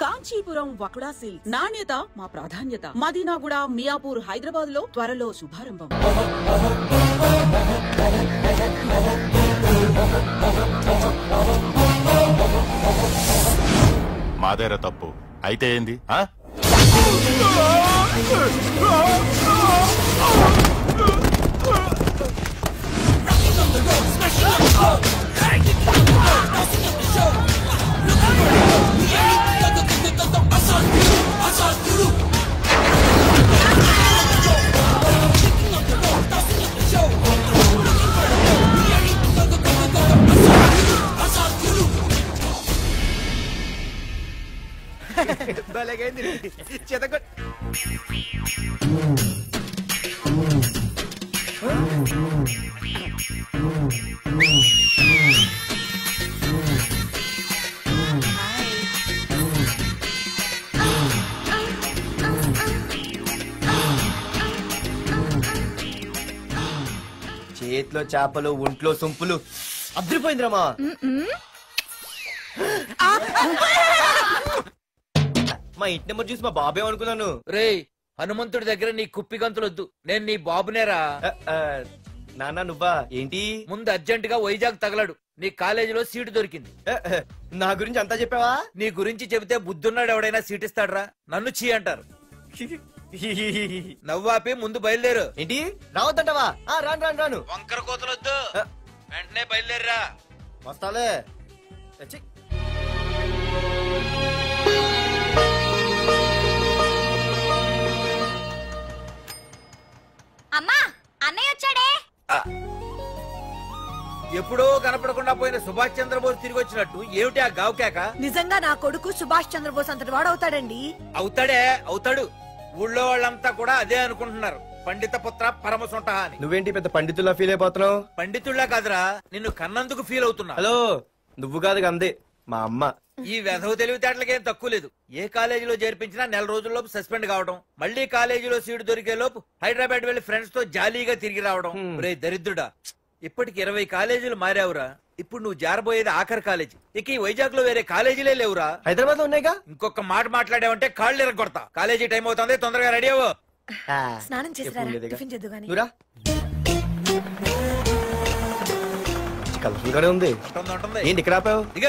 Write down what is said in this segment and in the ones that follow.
Kanchipuram వకుడా silks నాణ్యత మా ప్రాధాన్యత. మదీనాగూడ, మియాపూర్, హైదరాబాద్ లో త్వరలో శుభారంభం. మాదేరా తప్పు అయితే ఏంది? చేతిలో చేపలు, ఒంట్లో సొంపులు, అద్దరిపోయిందిరామా. మా ఇంటి నెంబర్ చూసి మా బాబే అనుకున్నాను. రే హనుమంతుడి దగ్గర నీ కుప్పి గంతులొద్దు, నేను నీ బాబునేరా. నాన్న నువ్వా? ఏంటి? ముందు అర్జెంట్ గా వైజాగ్ తగలడు, నీ కాలేజీలో సీటు దొరికింది. నా గురించి అంతా చెప్పావా? నీ గురించి చెబితే బుద్ధున్నాడు ఎవడైనా సీట్ ఇస్తాడ్రా, నన్ను చీ అంటారు. నవ్వాపి ముందు బయలుదేరు. ఏంటి రావద్దంటావా? రాను రాను రాను. వంకర కోతలొద్దు, వెంటనే బయలుదేరరా. వస్తాలే. అమ్మా అన్నయ్య వచ్చాడే. ఎప్పుడో కనపడకుండా పోయిన సుభాష్ చంద్రబోస్ తిరిగి వచ్చినట్టు ఏమిటి ఆ గావుకేక? నిజంగా నా కొడుకు సుభాష్ చంద్రబోస్ అంతటి వాడు అవుతాడండి. అవుతాడే, అవుతాడు. ఊళ్ళో వాళ్ళంతా కూడా అదే అనుకుంటున్నారు, పండిత పుత్ర పరమ సొంట అని. నువ్వేంటి పెద్ద పండితుల్లా ఫీల్ అయిపోతున్నావు? పండితుల్లా కాదురా, నిన్ను కన్నందుకు ఫీల్ అవుతున్నా. హలో, నువ్వు కాదు అందే మా అమ్మ. ఈ వెధవ తెలివితేటలకేం తక్కువ లేదు. ఏ కాలేజీలో చేర్పించినా నెల రోజుల్లోపు సస్పెండ్ కావడం, మళ్ళీ కాలేజీలో సీటు దొరికే లోపు హైదరాబాద్ వెళ్లి ఫ్రెండ్స్ తో జాలీగా తిరిగి రావడం. రే దరిద్రుడా, ఇప్పటికి 20 కాలేజీలు మారావురా. ఇప్పుడు నువ్వు జారబోయేది ఆఖరి కాలేజీ. ఇక ఈ వైజాగ్ లో వేరే కాలేజీలే లేవురా. హైదరాబాద్ లో ఉన్నాయిగా. ఇంకొక మాట మాట్లాడావంటే కాళ్ళు ఎరగొడతా. కాలేజీ టైం అవుతుంది, తొందరగా రెడీ అవ్వు. స్నానం చేసి టిఫిన్ చేద్దు గాని. కలర్ఫుల్ గానే ఉంది. ఏంటి ఇక్కడ ఆపావు? ఇక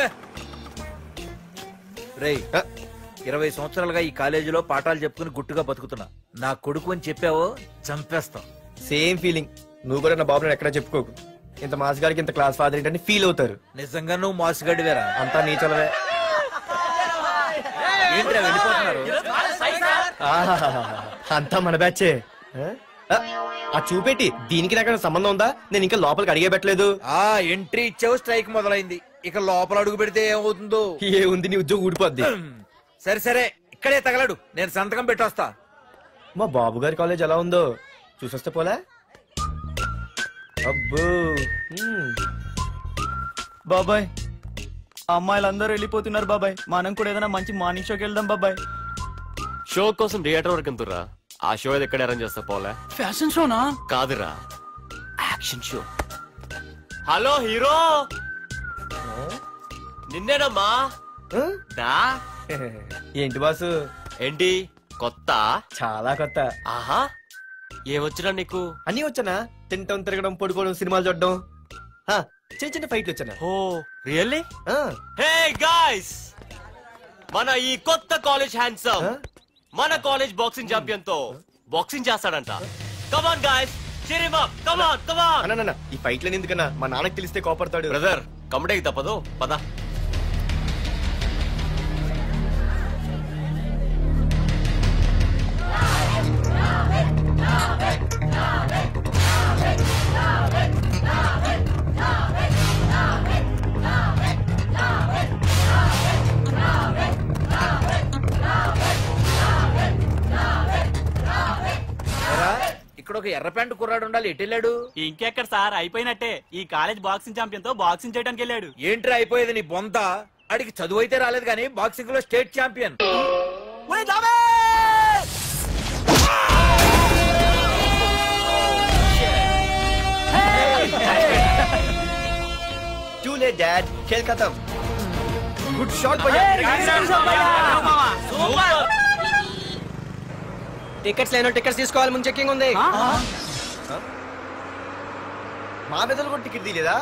రే 20 సంవత్సరాలుగా ఈ కాలేజీలో పాఠాలు చెప్పుకుని గుట్టుగా బతుకుతున్నా. నా కొడుకు అని చెప్పావో చంపేస్తాం. Same feeling. నువ్వు కూడా నా బాబు నేను ఎక్కడా చెప్పుకోకు. ఇంత మాస్ గారికి ఇంత క్లాస్ ఫాదర్ ఏంటని ఫీల్ అవుతారు. నిజంగా నువ్వు మాసుగడివేరా? అంతా నీచలవే. ఏంట్రా వెళ్ళిపోతున్నారు? అంతా మన బ్యాచే. ఆ చూపెట్టి దీనికి నాకు సంబంధం ఉందా? నేను ఇంకా లోపలికి అడిగే పెట్టలేదు. ఎంట్రీ ఇచ్చావు, స్ట్రైక్ మొదలైంది. ఇక లోపల అడుగు పెడితే ఏమవుతుందో. ఏ ఉంది, నీ ఉద్యోగం ఊడిపోద్ది. సరే సరే, ఇక్కడే తగలడు, నేను సంతకం పెట్టొస్తా. మా బాబు గారి కాలేజ్ ఎలా ఉందో చూసొస్తే పోలే. అబ్బో బాబాయ్, అమ్మాయిలందరూ వెళ్ళిపోతున్నారు బాబాయ్. మనం కూడా ఏదైనా మంచి మార్నింగ్ షోకి వెళ్దాం బాబాయ్. షో కోసం థియేటర్ వరకు ఎంతురా? ఆ షో ఇది ఎక్కడ అరేంజ్ చేస్తా పోలే? ఫ్యాషన్ షోనా? కాదురా, యాక్షన్ షో. హలో హీరో, నిన్నేనమ్మా. ఏంటి బాసు? ఏంటి కొత్త? చాలా కొత్త. ఆహా, ఏమొచ్చినా నీకు? అన్నీ వచ్చానా? తింటం, తిరగడం, పడుకోవడం, సినిమాలు చూడడం, చిన్న చిన్న ఫైట్లు వచ్చానా? ఓ రియల్లీ? హే గాయ్స్, మన ఈ కొత్త కాలేజ్ హ్యాండ్సమ్ మన కాలేజ్ బాక్సింగ్ ఛాంపియన్ తో బాక్సింగ్ చేస్తాడంట. Come on guys, cheer him up. Come on, come on. అన్న ఈ ఫైట్లని ఎందుకన్నా? మా నాన్నకి తెలిస్తే కోపడతాడు. బ్రదర్ కమడేకి తప్పదు, పద. ఇక్కడ ఒక ఎర్ర ప్యాంటు కుర్రాడు ఉండాలి, ఎటు వెళ్ళాడు? ఇంకెక్కడ సార్, అయిపోయినట్టే. ఈ కాలేజ్ బాక్సింగ్ ఛాంపియన్ తో బాక్సింగ్ చేయడానికి వెళ్ళాడు. ఏంట్రా అయిపోయేది నీ బొంత? అడిగి చదువు అయితే రాలేదు కానీ బాక్సింగ్ లో state champion. Too late, Dad. खेल खत्म. Good shot, भैया. టికెట్స్ లేనో టికెట్స్ తీసుకోవాలి, ముందు చెక్కింగ్ ఉంది. మా పెద్దలు కూడా టికెట్ తీయలేదా?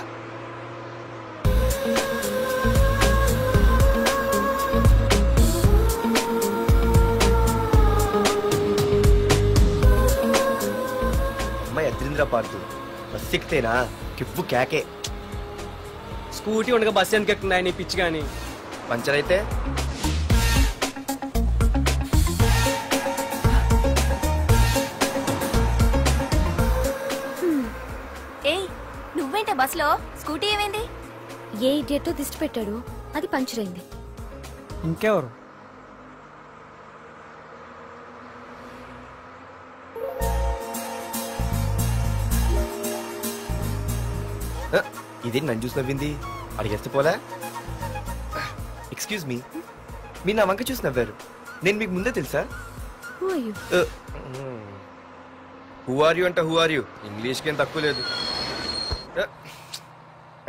అమ్మాయి అద్రింద్ర పార్తు బస్ ఎక్కితేనా కిప్పు కేకే. స్కూటీ ఉండగా బస్సు ఎందుకు ఎక్కుతున్నాయి నీ పిచ్చి కానీ? పంచర్ అయితే నువ్వేంటే బస్ లో? స్కూటీ ఏమైంది? ఏ ఇడియట్ దిష్టి పెట్టాడు, అది పంచర్ అయింది. ఇంకెవరు? ఇదే నన్ను చూసి నవ్వింది, అడిగేస్తే పోలే. ఎక్స్క్యూజ్ మీ, మీరు నా వంక చూసి నవ్వారు, నేను మీకు ముందే తెలుసా? హూ ఆర్ యూ అంట, హూ ఆర్ యూ? ఇంగ్లీష్కి ఏం తక్కువ లేదు.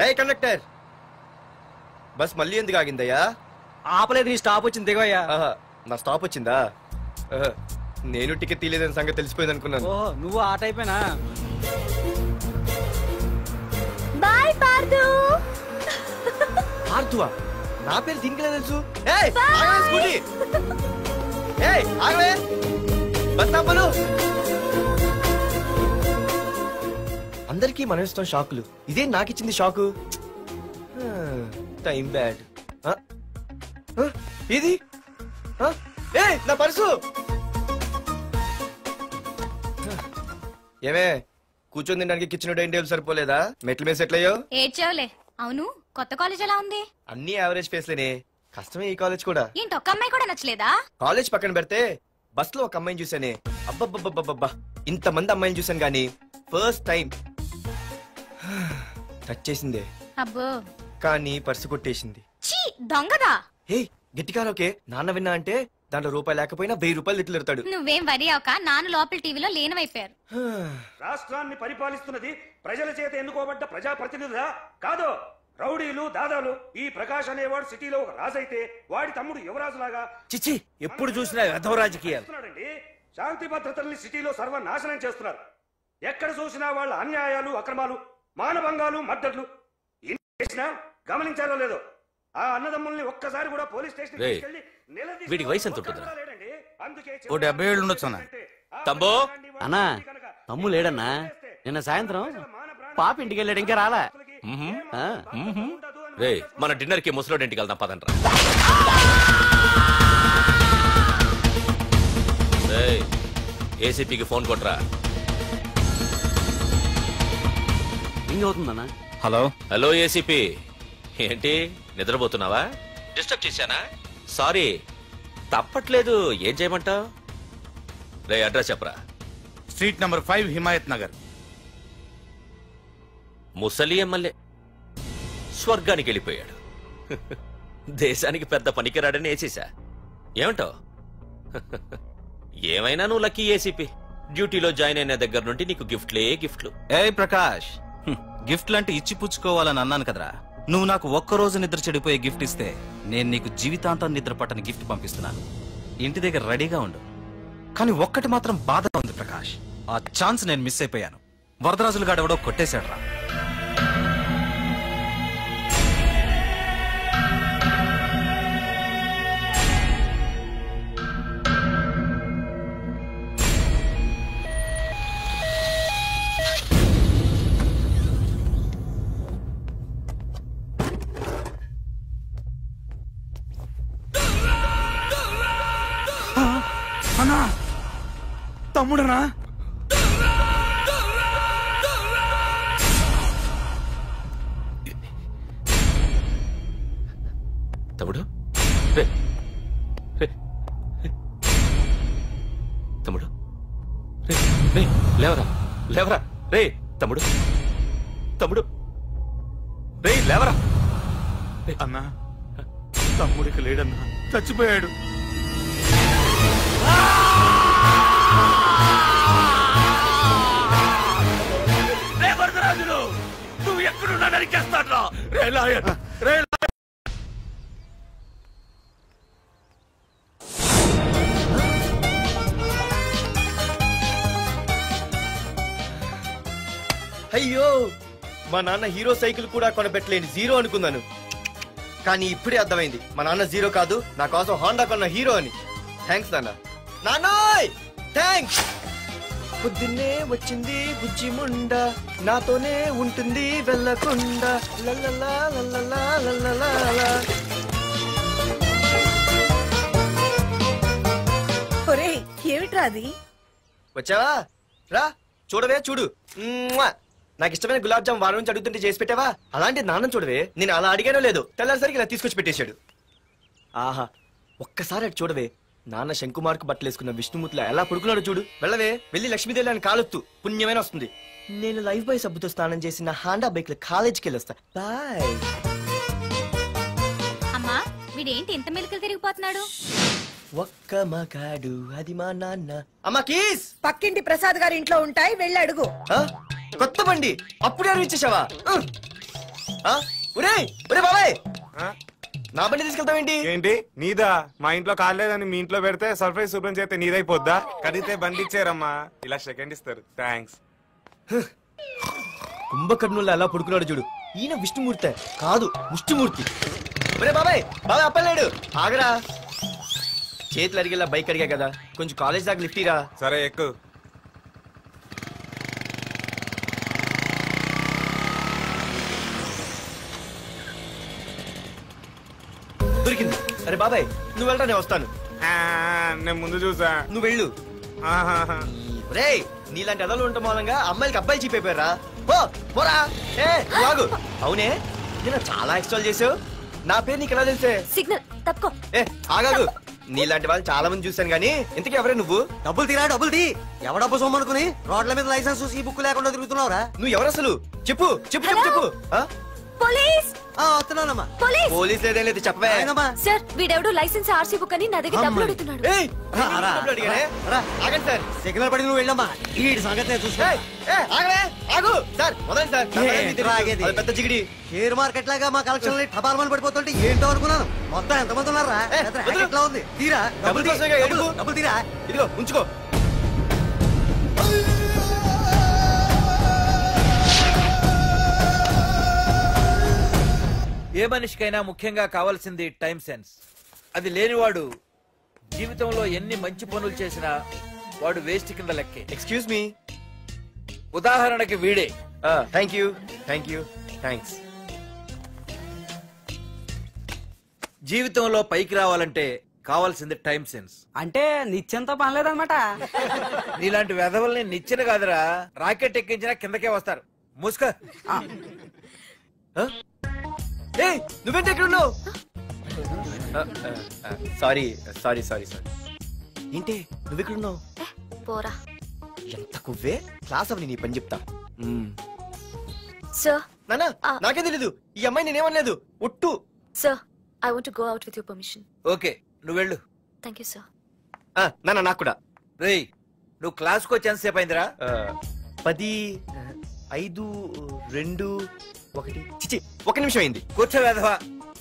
ఏ కండక్టర్, బస్ మళ్ళీ ఎందుకు ఆగిందయ్యా? ఆపలేదు, నీ స్టాప్ వచ్చింది దిగోయ్యా. నా స్టాప్ వచ్చిందా? నేను టికెట్ తీయలేదని సంగతి తెలిసిపోయింది అనుకున్నాను. ఓహో, నువ్వు ఆ టైపేనా? బాయ్ పార్దు. పార్థువా? నా పేరు దీనికి తెలుసు. ఏయ్ ఆగవే స్కూటీ, ఏయ్ ఆగవే బస్ ఆపలు. అందరికీ మనం ఇస్తాం షాకులు, ఇదే నాకు ఇచ్చింది షాకు. Time bad. ఇది నా పర్సు. ఏమే కూర్చొని తినడానికి కిచెన్ డైనింగ్ టేబుల్ సరిపోలేదా? మెట్ల మీద సెట్ అయ్యో. ఏడ్చావులే. అవును, కొత్త కాలేజ్ ఎలా ఉంది? అన్ని యావరేజ్ ఫేస్లేనే, కష్టమే ఈ కాలేజ్ కూడా. ఏంటి, ఒక్క అమ్మాయి కూడా నచ్చలేదా? కాలేజ్ పక్కన పెడితే బస్ లో ఒక అమ్మాయిని చూసానే, అబ్బబ్బబ్బబ్బబ్బా ఇంతమంది అమ్మాయిని చూసాను గానీ ఫస్ట్ టైం టచ్ చేసిందే. అబ్బో, కానీ పర్సు కొట్టేసింది. చీ దొంగదా. హే గట్టిగా ఓకే, నాన్న విన్నా అంటే దాంట్లో రూపాయి లేకపోయినా 1000 రూపాయలు తిట్లు. నువ్వేం వరి అవక, నాన్న లోపల టీవీలో లేనవైపోయారు. రాష్ట్రాన్ని పరిపాలిస్తున్నది ప్రజల చేత ఎన్నుకోబడ్డ ప్రజాప్రతినిధులా కాదు, రౌడీలు దాదాలు. ఈ ప్రకాష్ అనేవాడు సిటీలో ఒక రాజైతే వాడి తమ్ముడు యువరాజులాగా చిచ్చి ఎప్పుడు చూసినా వెధవ రాజకీయాలు. శాంతి భద్రతల్ని సిటీలో సర్వనాశనం చేస్తున్నారు. ఎక్కడ చూసినా వాళ్ళ అన్యాయాలు, అక్రమాలు, మానభంగాలు, మద్దతులు. చేసినా గమనించారో లేదో, ఆ అన్నదమ్ముల్ని ఒక్కసారి కూడా పోలీస్ స్టేషన్ వీడికి వయసు ఎంత ఉంటుంది? ఓ 70 ఏళ్ళు ఉండొచ్చు అన్న. తమ్ముడు అన్నా, తమ్ము లేడన్నా. నిన్న సాయంత్రం పాప ఇంటికి వెళ్ళాడు, ఇంకా రాలా. రే మన డిన్నర్ కి ముసలోడి ఇంటికి వెళ్దాం పదండ్రా. ఏసీపీకి ఫోన్ కొట్రా. రింగ్ అవుతుందన్నా. హలో హలో ఏసీపీ, ఏంటి నిద్రపోతున్నావా? డిస్టర్బ్ చేశానా? సారీ, తప్పట్లేదు. ఏం చేయమంటావు? రే అడ్రస్ చెప్పరా. Street number 5 Himayat Nagar. ముసలి ఎమ్మెల్యే స్వర్గానికి వెళ్ళిపోయాడు. దేశానికి పెద్ద పనికిరాడని వేసేసా. ఏమంటావు? ఏమైనా నువ్వు లక్కీ ఏసీపీ. డ్యూటీలో జాయిన్ అయిన దగ్గర నుండి నీకు గిఫ్ట్లే గిఫ్ట్లు. ఏ ప్రకాష్, గిఫ్ట్ లాంటి ఇచ్చి పుచ్చుకోవాలని అన్నాను కదరా. నువ్వు నాకు ఒక్కరోజు నిద్ర చెడిపోయే గిఫ్ట్ ఇస్తే నేను నీకు జీవితాంతం నిద్ర పట్టని గిఫ్ట్ పంపిస్తున్నాను. ఇంటి దగ్గర రెడీగా ఉండు. కానీ ఒక్కటి మాత్రం బాధగా ఉంది ప్రకాష్, ఆ ఛాన్స్ నేను మిస్ అయిపోయాను. వరదరాజులు గాడెవడో కొట్టేశాడు రా. అన్నా, తమ్ముడనా? తమ్ముడు రే రే తమ్ముడు రే రే లేవరా లేవరా రే తమ్ముడు తమ్ముడు రే లేవరా. అన్నా తమ్ముడికి లేడన్నా, చచ్చిపోయాడు. రే వరదరాజులు, నువ్వు ఎక్కడున్నా నరికేస్తాడ్రా. రే లాయర్, రే అయ్యో మా నాన్న హీరో సైకిల్ కూడా కొనబెట్టలేని జీరో అనుకున్నాను. కానీ ఇప్పుడే అర్థమైంది మా నాన్న జీరో కాదు, నా కోసం హోండా కొన్న హీరో అని. థ్యాంక్స్ నాన్న. నాన్నోయ్ థ్యాంక్స్. పొద్దున్నే వచ్చింది బుజ్జి ముండ, నాతోనే ఉంటుంది వెళ్ళకుండా. లల్లలా లల్లలా లల్లలా. ఏమిట్రా అది? వచ్చావా? రా చూడవే, చూడు. నాకు ఇష్టమైన గులాబ్ జామ్ వారం నుంచి అడుగుతుంటే చేసి పెట్టావా? అలాంటి నాన్న చూడవే, నేను అలా అడిగానో లేదు, తెల్లారిసరికి ఇలా తీసుకొచ్చి పెట్టేశాడు. ఆహా, ఒక్కసారి అటు చూడవే, నాన్న శంకుమార్కు బట్టలేసుకున్న విష్ణుమూర్తిలో ఎలా పడుకున్నాడు చూడు. వెళ్ళవే, వెళ్ళి లక్ష్మీదేవి అని కాలొత్తు, పుణ్యమైన వస్తుంది. నేను లైఫ్ బాయ్ సబ్బుతో స్నానం చేసిన హాండా బైక్ లో కాలేజీకి వెళ్ళొస్తా. బాయ్. అమ్మా వీడేంటి ఇంత మెలికలు తిరిగిపోతున్నాడు? ఒక్క మగాడు అది మా నాన్న. అమ్మా కీస్ పక్కింటి ప్రసాద్ గారి ఇంట్లో ఉంటాయి, వెళ్ళి అడుగు. కొత్త బండి అప్పుడే అరిచేసావా? ఒరే ఒరే బాబాయ్, నా బండి తీసుకెళ్తావేంటి? ఏంటి నీదా? మా ఇంట్లో కాలేదని మీ ఇంట్లో పెడితే సర్ప్రైజ్ శుభ్రం చేస్తే నీదైపోద్దా? కడిగితే బండి ఇచ్చారమ్మా, ఇలా సెకండ్ ఇస్తారు. థ్యాంక్స్. కుంభకర్ణుల్లో ఎలా పడుకున్నాడు చూడు. ఈయన విష్ణుమూర్తి కాదు, ముష్టిమూర్తి. ఒరే బాబాయ్, బాబాయ్ అప్పలేడు, ఆగరా. చేతులు అడిగేలా బైక్ అడిగా కదా, కొంచెం కాలేజ్ దాకా లిఫ్ట్ ఇరా. సరే ఎక్కు. దొరికింది. అరే బాబాయ్ నువ్వు వెళ్ళరా, నేను వస్తాను. నేను ముందు చూసా, నువ్వు వెళ్ళు. రే నీలాంటి అదలు ఉండటం మూలంగా అమ్మాయిలకి అబ్బాయిలు చీపైపోయారా? పోరా. లాగు. అవునే, నేను చాలా ఎక్స్ట్రాల్ చేసావు. నా పేరు నీకు ఎలా తెలిసే? సిగ్నల్ తప్పుకో. ఆగాగు, నీలాంటి వాళ్ళు చాలా మంది చూశాను గానీ ఇంతకీ ఎవరే నువ్వు? డబ్బులు తీరా, డబ్బులు తీ. ఎవడబ్బు సొమ్మనుకుని రోడ్ల మీద లైసెన్స్ చూసి బుక్ లేకుండా తిరుగుతున్నావురా? నువ్వు ఎవరు అసలు? చెప్పు చెప్పు చెప్పు చెప్పు. పోలీస్ వస్తున్నానమ్మా. పోలీస్ లేదేం లేదు, చెప్పవే. సార్ వీడెవడు లైసెన్స్ ఆర్సీ బుక్ అని నా దగ్గర డబ్బులు అడుగుతున్నాడు. ఆగండి సార్. సిగ్నల్ పడి నువ్వు వెళ్ళమ్మా, ఈ సంగతి చూసుకో. ఆగు సార్, వదండి సార్. పెద్ద జిగిడి షేర్ మార్కెట్ లాగా మా కలెక్షన్ టపాల్మని పడిపోతుంటే ఏంటో అనుకున్నాను. మొత్తం ఎంతమంది ఉన్నారా? ఎట్లా ఉంది? తీరా డబ్బులు తీరా. ఇదిగో ఉంచుకో. ఏ మనిషికైనా ముఖ్యంగా కావాల్సింది టైం సెన్స్. అది లేనివాడు జీవితంలో ఎన్ని మంచి పనులు చేసినా వాడు వేస్ట్ కింద లెక్కే. Excuse me. ఉదాహరణకి వీడే. Thank you thank you thanks. జీవితంలో పైకి రావాలంటే కావాల్సింది టైం సెన్స్. అంటే నిత్యంతో పనిలేదన్నమాట. నీలాంటి వెధవల్ని నిచ్చెన కాదురా, రాకెట్ ఎక్కించినా కిందకే వస్తారు. ముసుక. నువ్వేంటి ఎక్కడ ఉన్నావు? Sorry sorry sorry sorry. ఏంటి నువ్వు ఎక్కడ ఉన్నావు? పోరా. ఎంత కువ్వే. క్లాస్ అవని నీ పని చెప్తా. సార్ నానా నాకే తెలీదు, ఈ అమ్మాయి నేనేమనలేదు, ఒట్టు. Sir I want to go out with your permission. Okay నువ్వు వెళ్ళు. Thank you sir. నానా నాకు కూడా. రేయ్ నువ్వు క్లాస్కి వచ్చి ఎంతసేపు అయిందిరా? 10, 5, 2, 1 చిచి 1 నిమిషం అయింది. కూర్చో వెధవా.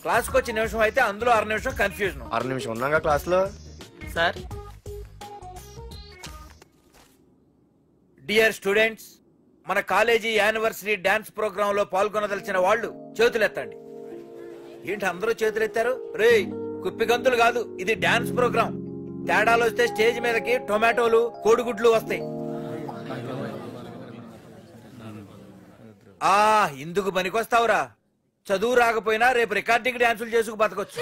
క్లాస్కి వచ్చి నిమిషం అయితే అందులో 6 నిమిషం కన్ఫ్యూజన్. 6 నిమిషం ఉన్నాగా క్లాస్ లో. సార్ డియర్ స్టూడెంట్స్, మన కాలేజీ యానివర్సరీ డాన్స్ ప్రోగ్రామ్ లో పాల్గొనదలిచిన వాళ్ళు చేతులెత్తండి. ఏంటి అందరూ చేతులెత్తారు? రేయ్ కుప్పి గంతులు కాదు, ఇది డాన్స్ ప్రోగ్రామ్. తేడాలు వస్తే స్టేజ్ మీదకి టొమాటోలు కోడిగుడ్లు వస్తాయి. ఇందుకు పనికొస్తావురా. చదువు రాకపోయినా రేపు రికార్డింగ్ డాన్సులు చేసుకు బతకొచ్చు.